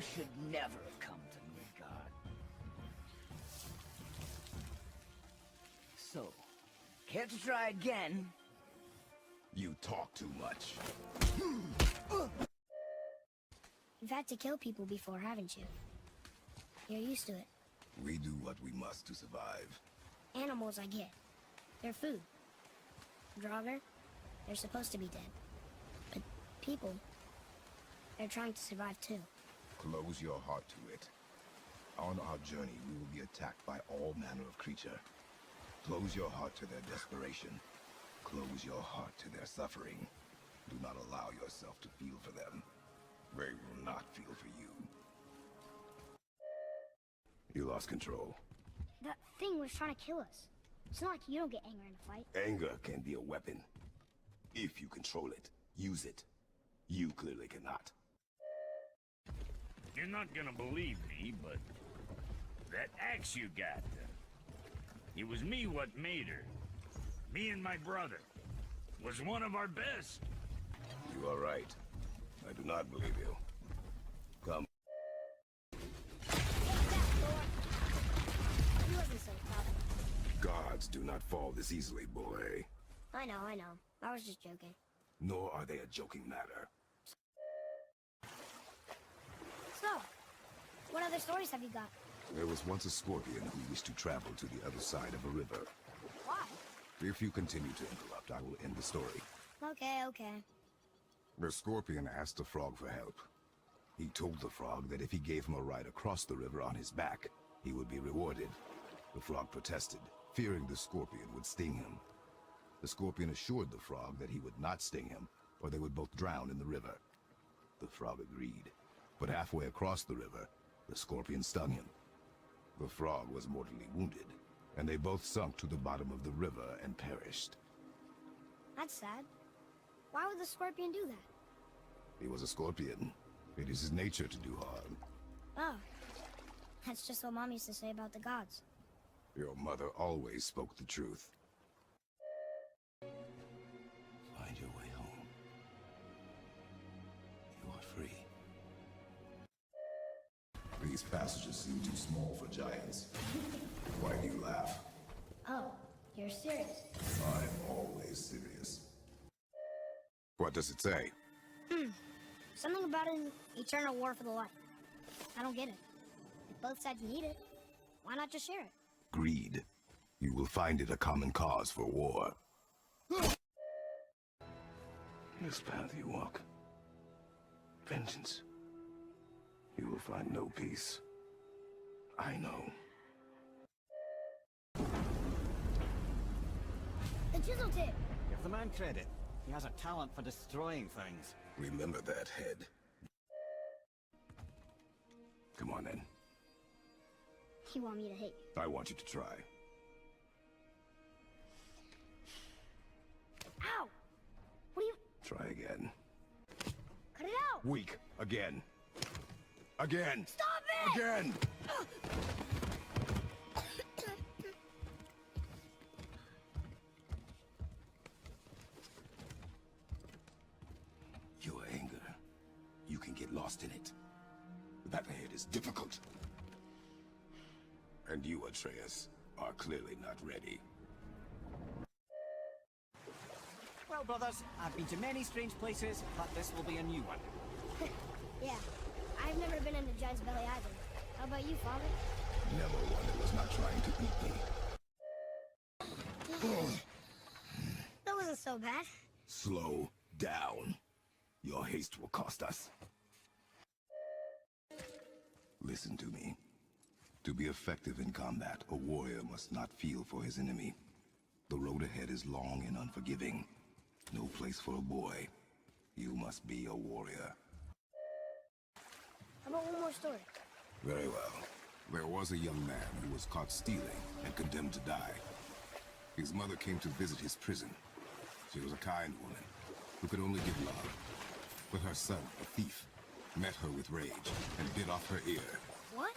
should never come to Midgard. So, care to try again? You talk too much. You've had to kill people before, haven't you? You're used to it. We do what we must to survive. Animals, I get. They're food. Draugr, they're supposed to be dead. But people, they're trying to survive too. Close your heart to it. On our journey, we will be attacked by all manner of creature. Close your heart to their desperation. Close your heart to their suffering. Do not allow yourself to feel for them. They will not feel for you. You lost control. That thing was trying to kill us. It's not like you don't get anger in a fight. Anger can be a weapon. If you control it, use it. You clearly cannot. You're not gonna believe me, but that axe you got, it was me what made her. Me and my brother. Was one of our best. You are right. I do not believe you. Come. He wasn't so tough. Gods do not fall this easily, boy. I know. I was just joking. Nor are they a joking matter. So, what other stories have you got? There was once a scorpion who wished to travel to the other side of a river. Why? If you continue to interrupt, I will end the story. Okay. The scorpion asked the frog for help. He told the frog that if he gave him a ride across the river on his back, he would be rewarded. The frog protested, fearing the scorpion would sting him. The scorpion assured the frog that he would not sting him, or they would both drown in the river. The frog agreed, but halfway across the river, the scorpion stung him. The frog was mortally wounded, and they both sunk to the bottom of the river and perished. That's sad. Why would the scorpion do that? He was a scorpion. It is his nature to do harm. Oh. That's just what Mom used to say about the gods. Your mother always spoke the truth. Find your way home. You are free. These passages seem too small for giants. Why do you laugh? Oh, you're serious? I'm always serious. What does it say? Something about an eternal war for the light. I don't get it. If both sides need it, why not just share it? Greed. You will find it a common cause for war. This path you walk. Vengeance. You will find no peace. I know. The chisel tip! Give the man credit. He has a talent for destroying things. Remember that, head. Come on, then. You want me to hit you? I want you to try. Ow! What are you... Try again. Cut it out! Weak. Again. Again! Stop it! Again! Your anger. You can get lost in it. That ahead is difficult. And you, Atreus, are clearly not ready. Well, brothers, I've been to many strange places, but this will be a new one. Yeah. I've never been in the giant's belly either. How about you, Father? Never one that was not trying to eat me. That wasn't so bad. Slow down. Your haste will cost us. Listen to me. To be effective in combat, a warrior must not feel for his enemy. The road ahead is long and unforgiving. No place for a boy. You must be a warrior. How about one more story? Very well. There was a young man who was caught stealing and condemned to die. His mother came to visit his prison. She was a kind woman who could only give love. But her son, a thief, met her with rage and bit off her ear. What?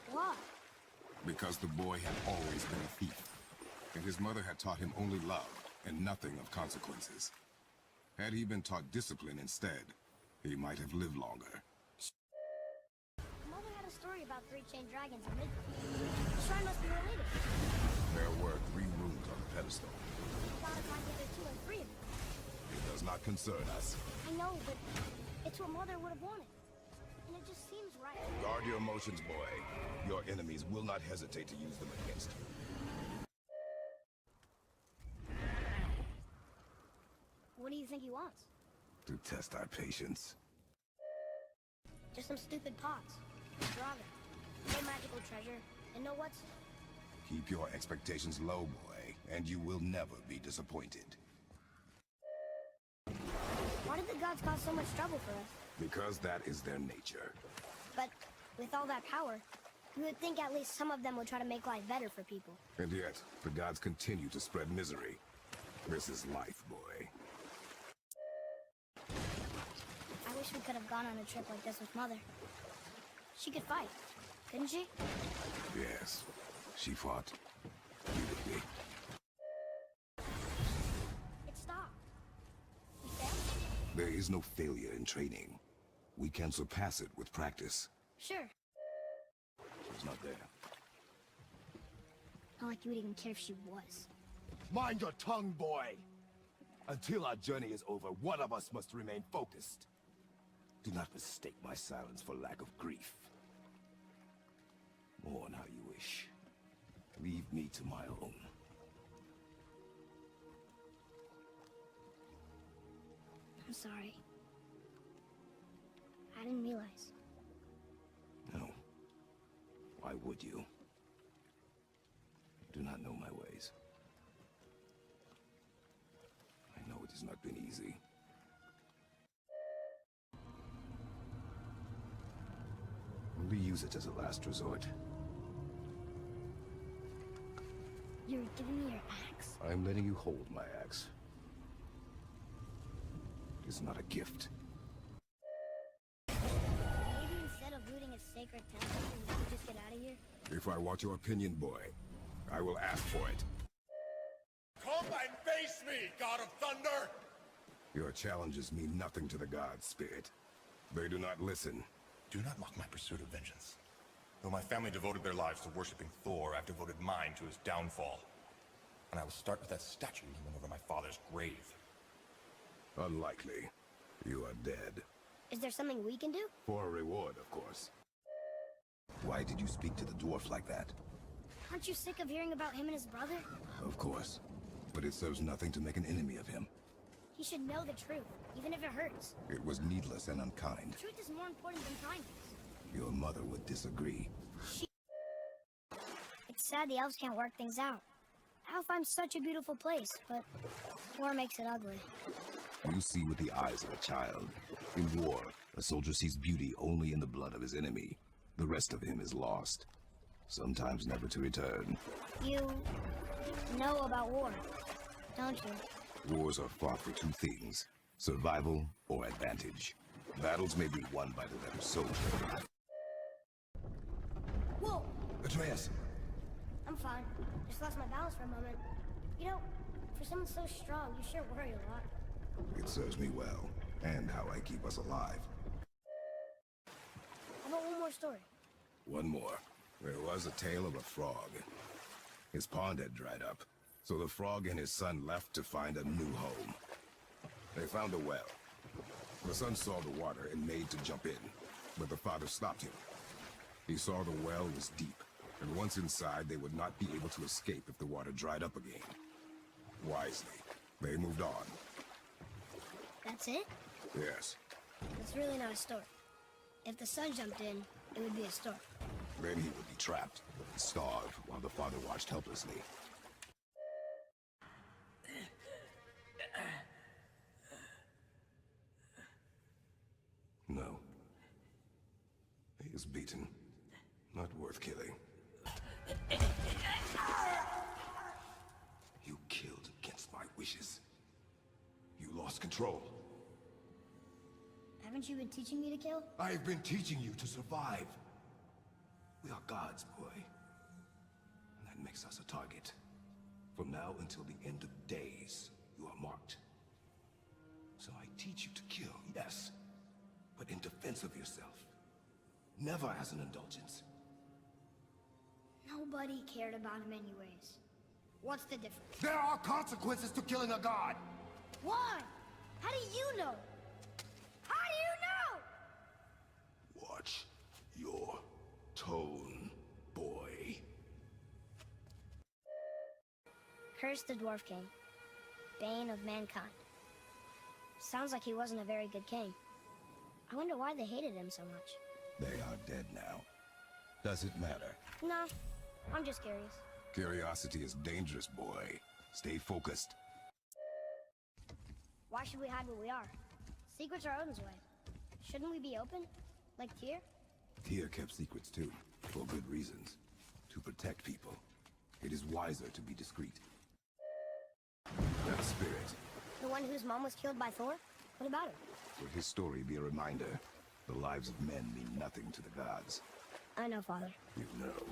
Why? Because the boy had always been a thief, and his mother had taught him only love and nothing of consequences. Had he been taught discipline instead, he might have lived longer. story about three chained dragons in Midgard. The shrine must be related. There were 3 runes on the pedestal. We gotta find the other 2 and 3 of them. It does not concern us. I know, but it's what Mother would have wanted. And it just seems right. Guard your emotions, boy. Your enemies will not hesitate to use them against you. What do you think he wants? To test our patience. Just some stupid pots. Draugr. No magical treasure. And no what's... Keep your expectations low, boy, and you will never be disappointed. Why did the gods cause so much trouble for us? Because that is their nature. But with all that power, you would think at least some of them would try to make life better for people. And yet, the gods continue to spread misery. This is life, boy. I wish we could have gone on a trip like this with Mother. She could fight, couldn't she? Yes, she fought beautifully. It stopped. We failed? There is no failure in training. We can surpass it with practice. Sure. She's not there. Not like you would even care if she was. Mind your tongue, boy! Until our journey is over, one of us must remain focused. Do not mistake my silence for lack of grief. Mourn how you wish. Leave me to my own. I'm sorry. I didn't realize. No. Why would you? Do not know my ways. I know it has not been easy. Only use it as a last resort. You're giving me your axe? I'm letting you hold my axe. It is not a gift. Maybe instead of looting a sacred temple, we could just get out of here? If I want your opinion, boy, I will ask for it. Come and face me, God of Thunder! Your challenges mean nothing to the gods, Spirit. They do not listen. Do not mock my pursuit of vengeance. Though my family devoted their lives to worshipping Thor, I've devoted mine to his downfall. And I will start with that statue looming over my father's grave. Unlikely. You are dead. Is there something we can do? For a reward, of course. Why did you speak to the dwarf like that? Aren't you sick of hearing about him and his brother? Of course. But it serves nothing to make an enemy of him. He should know the truth, even if it hurts. It was needless and unkind. Truth is more important than kindness. Your mother would disagree. It's sad the elves can't work things out. Alfheim's such a beautiful place, but war makes it ugly. You see with the eyes of a child. In war, a soldier sees beauty only in the blood of his enemy. The rest of him is lost, sometimes never to return. You know about war, don't you? Wars are fought for 2 things, survival or advantage. Battles may be won by the better soldier. Whoa! Atreus! I'm fine. Just lost my balance for a moment. You know, for someone so strong, you sure worry a lot. It serves me well, and how I keep us alive. How about one more story? One more. There was a tale of a frog. His pond had dried up, so the frog and his son left to find a new home. They found a well. The son saw the water and made to jump in, but the father stopped him. He saw the well was deep, and once inside, they would not be able to escape if the water dried up again. Wisely, they moved on. That's it? Yes. It's really not a story. If the son jumped in, it would be a story. Then he would be trapped, starved, while the father watched helplessly. No. He is beaten. Not worth killing. You killed against my wishes. You lost control. Haven't you been teaching me to kill? I have been teaching you to survive. We are gods, boy. And that makes us a target. From now until the end of days, you are marked. So I teach you to kill, yes, but in defense of yourself. Never as an indulgence. Nobody cared about him anyways. What's the difference? There are consequences to killing a god! Why? How do you know? How do you know? Watch your tone, boy. Curse the Dwarf King. Bane of mankind. Sounds like he wasn't a very good king. I wonder why they hated him so much. They are dead now. Does it matter? No, I'm just curious. Curiosity is dangerous, boy. Stay focused. Why should we hide what we are? Secrets are Odin's way. Shouldn't we be open? Like Tyr? Tyr kept secrets too, for good reasons. To protect people. It is wiser to be discreet. That spirit. The one whose mom was killed by Thor? What about him? Will his story be a reminder? The lives of men mean nothing to the gods. I know, Father. You know.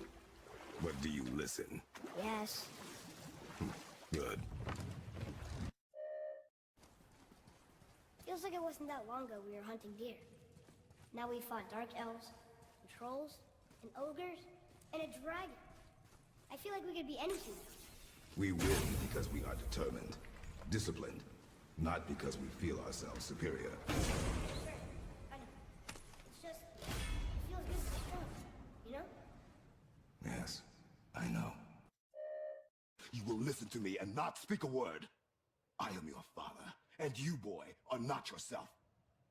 But do you listen? Yes. Good. Feels like it wasn't that long ago we were hunting deer. Now we fought dark elves, and trolls, and ogres, and a dragon. I feel like we could be anything. We win because we are determined, disciplined, not because we feel ourselves superior. Sure, I know. It's just, it feels good to be strong, you know? Yes, I know. You will listen to me and not speak a word. I am your father, and you, boy, are not yourself.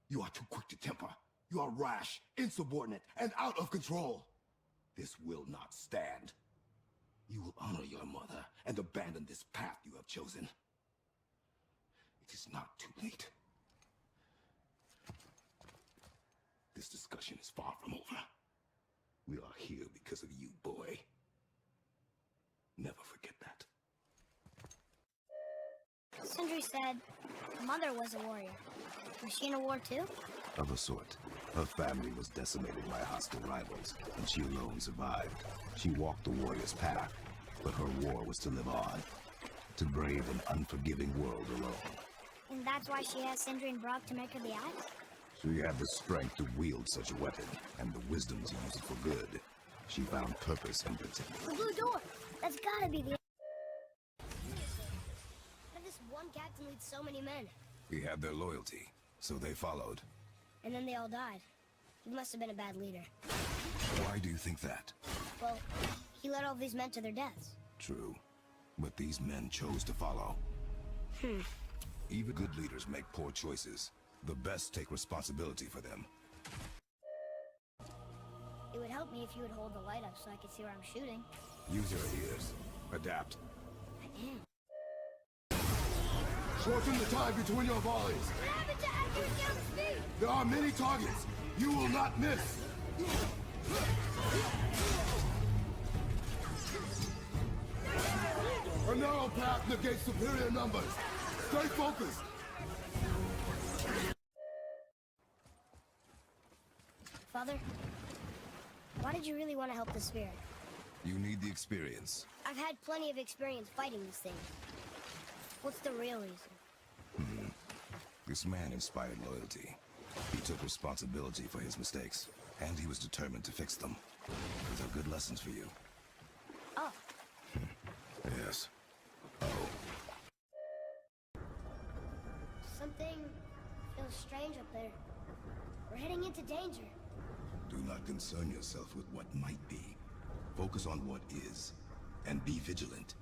You are too quick to temper. You are rash, insubordinate, and out of control. This will not stand. You will honor your mother and abandon this path you have chosen. It is not too late. This discussion is far from over. We are here because of you, boy. Never forget that. Sindri said Mother was a warrior. Was she in a war too? Of a sort. Her family was decimated by hostile rivals, and she alone survived. She walked the warrior's path, but her war was to live on. To brave an unforgiving world alone. And that's why she has Sindri and Brok to make her the axe? She had the strength to wield such a weapon, and the wisdom to use it for good. She found purpose in particular. The blue door! That's gotta be the... How did this one captain lead so many men? He had their loyalty, so they followed. And then they all died. He must have been a bad leader. Why do you think that? Well, he led all these men to their deaths. True. But these men chose to follow. Even good leaders make poor choices. The best take responsibility for them. It would help me if you would hold the light up so I could see where I'm shooting. Use your ears. Adapt. I am. Shorten the time between your volleys. What happened to accuracy on the speed? There are many targets. You will not miss. A narrow path negates superior numbers. Stay focused. Father, why did you really want to help the spirit? You need the experience. I've had plenty of experience fighting this thing. What's the real reason? This man inspired loyalty. He took responsibility for his mistakes, and he was determined to fix them. These are good lessons for you. Oh, Yes. something feels strange up there. We're heading into danger. Do not concern yourself with what might be. Focus on what is, and be vigilant.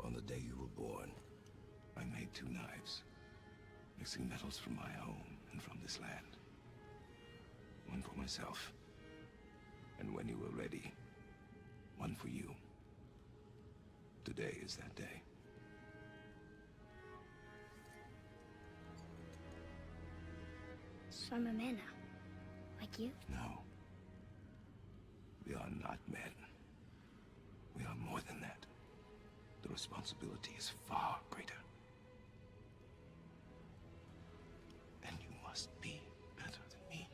On the day you were born, I made 2 knives, mixing metals from my home and from this land. One for myself, and when you were ready, one for you. Today is that day. So I'm a man now. Like you? No. We are not men. We are more than that. The responsibility is far greater. And you must be better than me.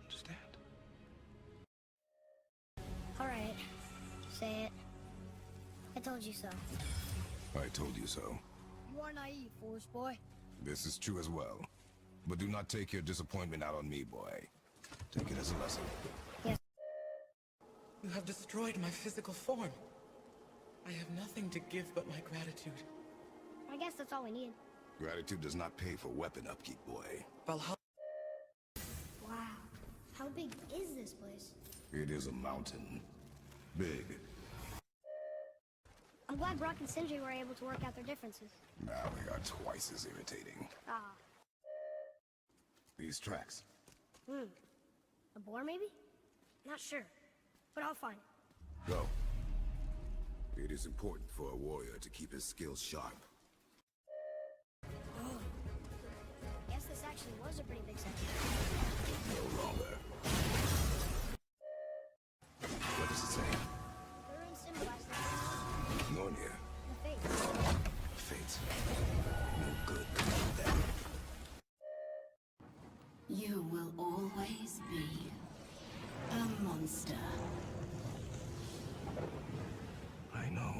Understand? Alright. Say it. I told you so. I told you so. You are naive, Forest Boy. This is true as well. But do not take your disappointment out on me, boy. Take it as a lesson. Yes. You have destroyed my physical form. I have nothing to give but my gratitude. I guess that's all we need. Gratitude does not pay for weapon upkeep, boy. Valhalla. Wow. How big is this place? It is a mountain. Big. I'm glad Brok and Sindri were able to work out their differences. Now they are twice as irritating. Ah. These tracks. A boar, maybe? Not sure. But I'll find it. Go. It is important for a warrior to keep his skills sharp. Guess this actually was a pretty big section. No longer. What does it say? The runes symbolize the Nornir. fates. Fates. No good comes from them. You will always be a monster. I know.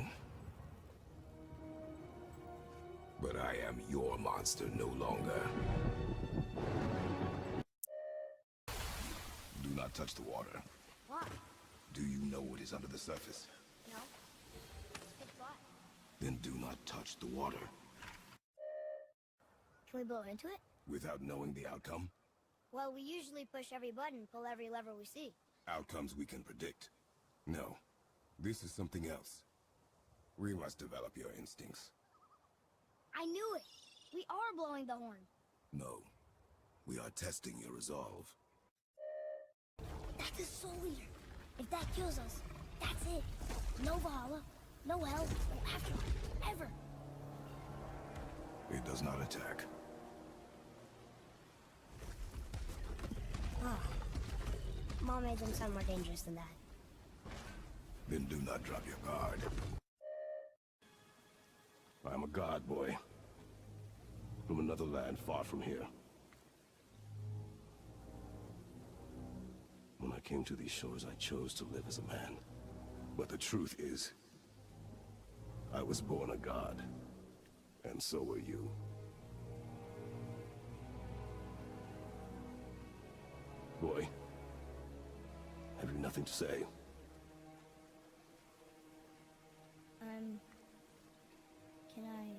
But I am your monster no longer. Do not touch the water. Why? Do you know what is under the surface? No. It's pitch black. Then do not touch the water. Can we blow into it? Without knowing the outcome? Well, we usually push every button, pull every lever we see. Outcomes we can predict. No. This is something else. We must develop your instincts. I knew it! We are blowing the horn. No. We are testing your resolve. That's a soul eater. If that kills us, that's it. No Valhalla, no hell, no afterlife, ever. It does not attack. Mom made them sound more dangerous than that. Then do not drop your guard. I'm a god, boy. From another land far from here. When I came to these shores, I chose to live as a man. But the truth is, I was born a god. And so were you. Boy, have you nothing to say? Can I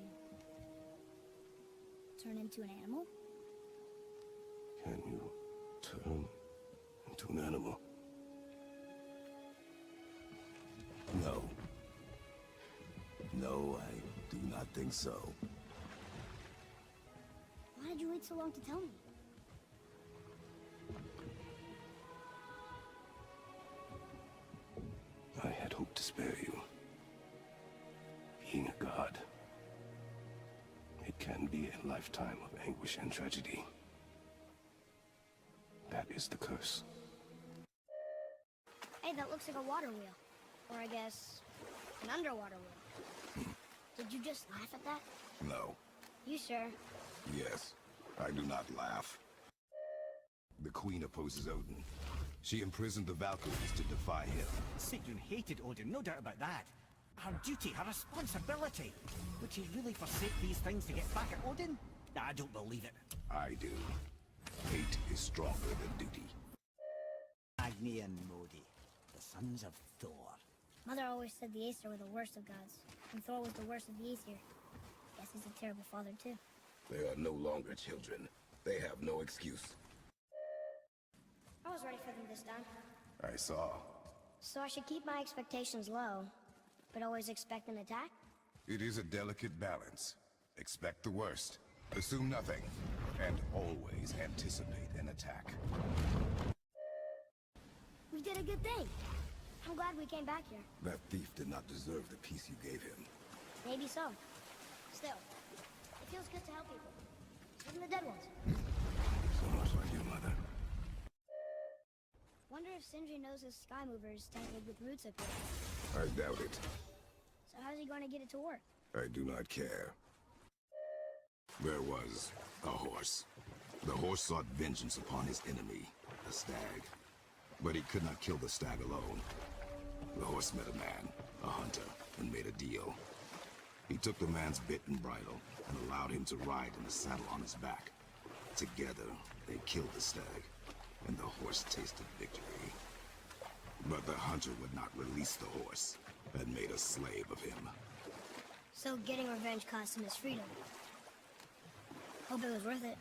turn into an animal? Can you turn into an animal? No. No, I do not think so. Why did you wait so long to tell me? I had hoped to spare you. Being a god, it can be a lifetime of anguish and tragedy. That is the curse. Hey, that looks like a water wheel. Or I guess, an underwater wheel. Did you just laugh at that? No. You sure? Yes. I do not laugh. The Queen opposes Odin. She imprisoned the Valkyries to defy him. Sigrun hated Odin, no doubt about that. Her duty, her responsibility. Would she really forsake these things to get back at Odin? I don't believe it. I do. Hate is stronger than duty. Agni and Modi, the sons of Thor. Mother always said the Aesir were the worst of gods, and Thor was the worst of the Aesir. Guess he's a terrible father, too. They are no longer children. They have no excuse. I was ready for them this time. I saw. So I should keep my expectations low, but always expect an attack? It is a delicate balance. Expect the worst, assume nothing, and always anticipate an attack. We did a good thing. I'm glad we came back here. That thief did not deserve the peace you gave him. Maybe so. Still, it feels good to help people. Even the dead ones. So much like your mother. Wonder if Sindri knows his sky mover is tangled with roots up here. I doubt it. So how's he going to get it to work? I do not care. There was a horse. The horse sought vengeance upon his enemy, the stag. But he could not kill the stag alone. The horse met a man, a hunter, and made a deal. He took the man's bit and bridle, and allowed him him to ride in the saddle on his back. Together, they killed the stag, and the horse tasted victory. But the hunter would not release the horse, and made a slave of him. So getting revenge cost him his freedom. Hope it was worth it.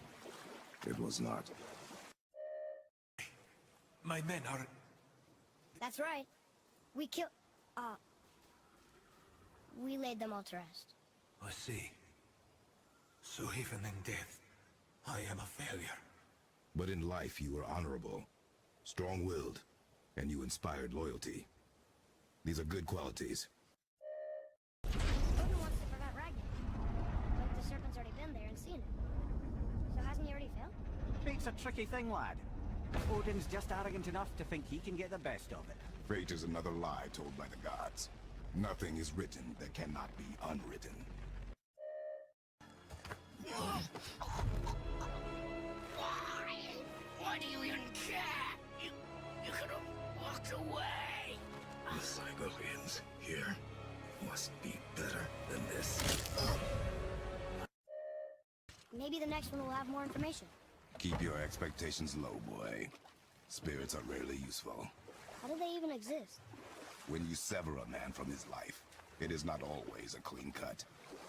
It was not. My men are... That's right. We laid them all to rest. I see. So even in death, I am a failure. But in life you were honorable, strong-willed, and you inspired loyalty. These are good qualities. Odin wants to prevent Ragnar. But the serpent's already been there and seen it. So hasn't he already failed? Fate's a tricky thing, lad. Odin's just arrogant enough to think he can get the best of it. Fate is another lie told by the gods. Nothing is written that cannot be unwritten. Why do you even care? You could have walked away. The Cygolians here must be better than this. Maybe the next one will have more information. Keep your expectations low, boy. Spirits are rarely useful. How do they even exist? When you sever a man from his life, it is not always a clean cut.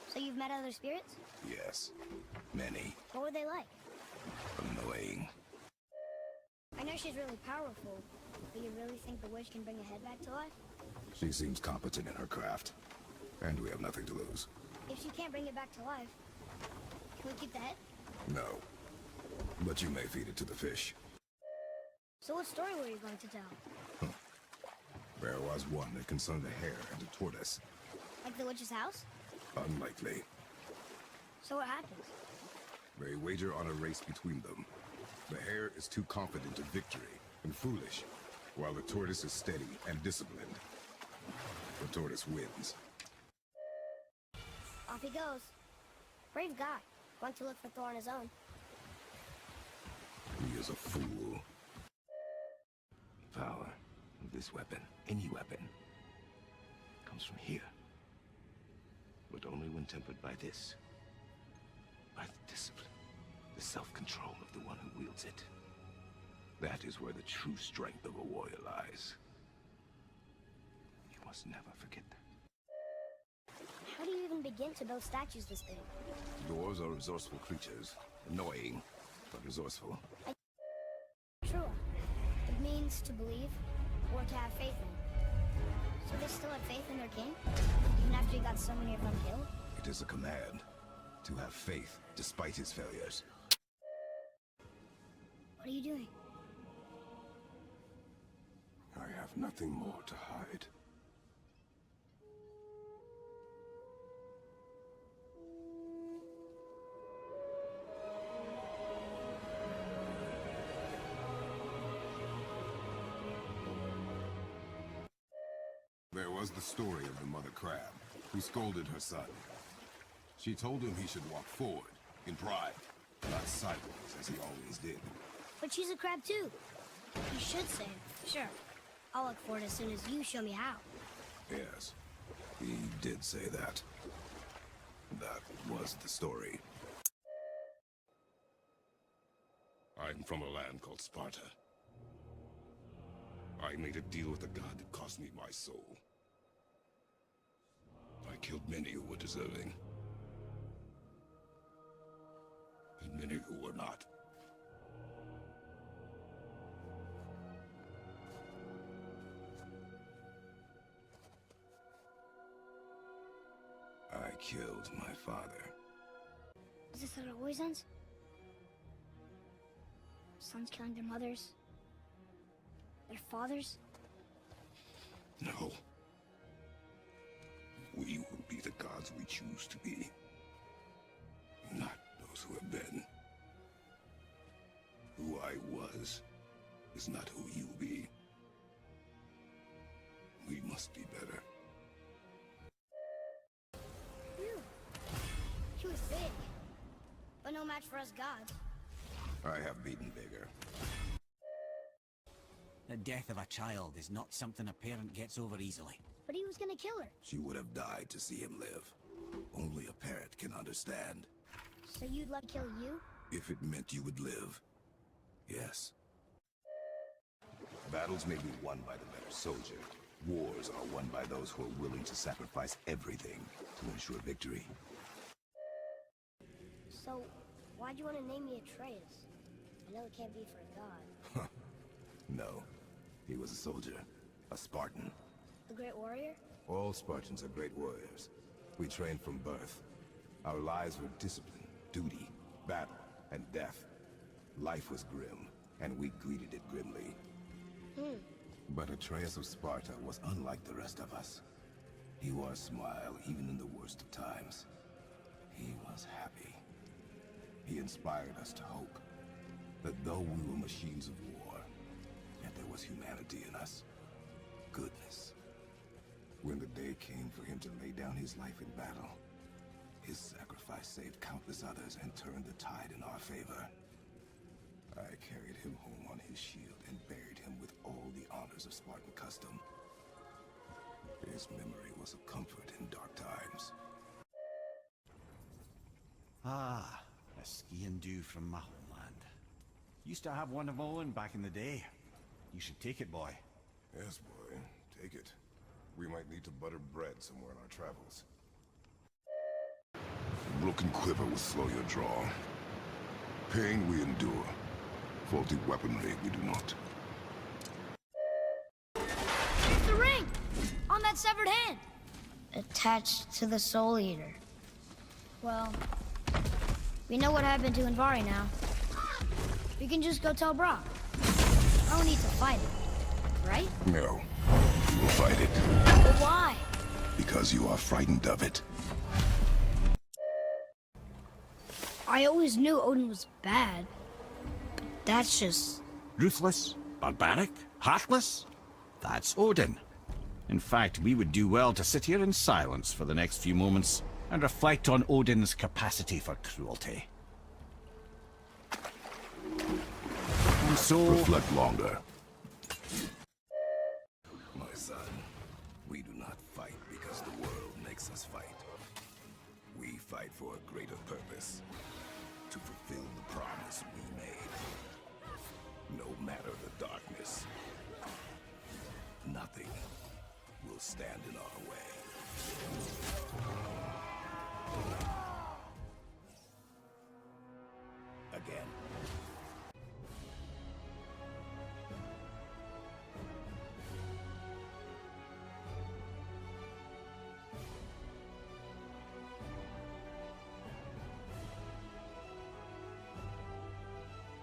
So you've met other spirits? Yes, many. What were they like? Annoying. I know she's really powerful, but you really think the witch can bring a head back to life? She seems competent in her craft, and we have nothing to lose. If she can't bring it back to life, can we keep the head? No, but you may feed it to the fish. So what story were you going to tell? There was one that concerned a hare and a tortoise. Like the witch's house? Unlikely. So what happens? They wager on a race between them. The hare is too confident of victory and foolish, while the tortoise is steady and disciplined. The tortoise wins. Off he goes. Brave guy, going to look for Thor on his own. He is a fool. Power of this weapon, any weapon, comes from here. But only when tempered by this. By the discipline, the self-control of the one who wields it. That is where the true strength of a warrior lies. You must never forget that. How do you even begin to build statues this big? Dwarves are resourceful creatures. Annoying, but resourceful. True. It means to believe, or to have faith in. So they still had faith in their king? Even after he got so many of them killed? It is a command to have faith despite his failures. What are you doing? I have nothing more to hide. There was the story of the mother crab, who scolded her son. She told him he should walk forward, in pride, not sideways as he always did. But she's a crab too. You should say it. Sure. I'll look for it as soon as you show me how. Yes, he did say that. That was the story. I'm from a land called Sparta. I made a deal with a god that cost me my soul. I killed many who were deserving. And many who were not. I killed my father. Is this how it always ends? Sons killing their mothers? Their fathers? No. We will be the gods we choose to be. Not those who have been. Who I was is not who you'll be. We must be better. Phew. He was big. But no match for us gods. I have beaten bigger. The death of a child is not something a parent gets over easily. But he was gonna kill her. She would have died to see him live. Only a parent can understand. So you'd let kill you? If it meant you would live. Yes. Battles may be won by the better soldier. Wars are won by those who are willing to sacrifice everything to ensure victory. So, why'd you want to name me Atreus? I know it can't be for a god. No. He was a soldier. A Spartan. A great warrior? All Spartans are great warriors. We trained from birth. Our lives were discipline, duty, battle, and death. Life was grim, and we greeted it grimly. But Atreus of Sparta was unlike the rest of us. He wore a smile even in the worst of times. He was happy. He inspired us to hope that though we were machines of war, yet there was humanity in us. Goodness. When the day came for him to lay down his life in battle, his sacrifice saved countless others and turned the tide in our favor. I carried him home on his shield and buried him with all the honors of Spartan custom. His memory was a comfort in dark times. Ah, a skiing dew from my homeland. Used to have one of my own back in the day. You should take it, boy. Yes, boy. Take it. We might need to butter bread somewhere in our travels. A broken quiver will slow your draw. Pain we endure. Faulty weaponry we do not. It's the ring! On that severed hand! Attached to the Soul Eater. Well, we know what happened to Andvari now. We can just go tell Brok. I don't need to fight it, right? No. You will fight it. But why? Because you are frightened of it. I always knew Odin was bad. But that's just... Ruthless? Barbaric? Heartless? That's Odin. In fact, we would do well to sit here in silence for the next few moments and reflect on Odin's capacity for cruelty. And so... Reflect longer. My son, we do not fight because the world makes us fight. We fight for a greater purpose. To fulfill the promise we made. No matter the darkness, nothing will stand in our way. Again.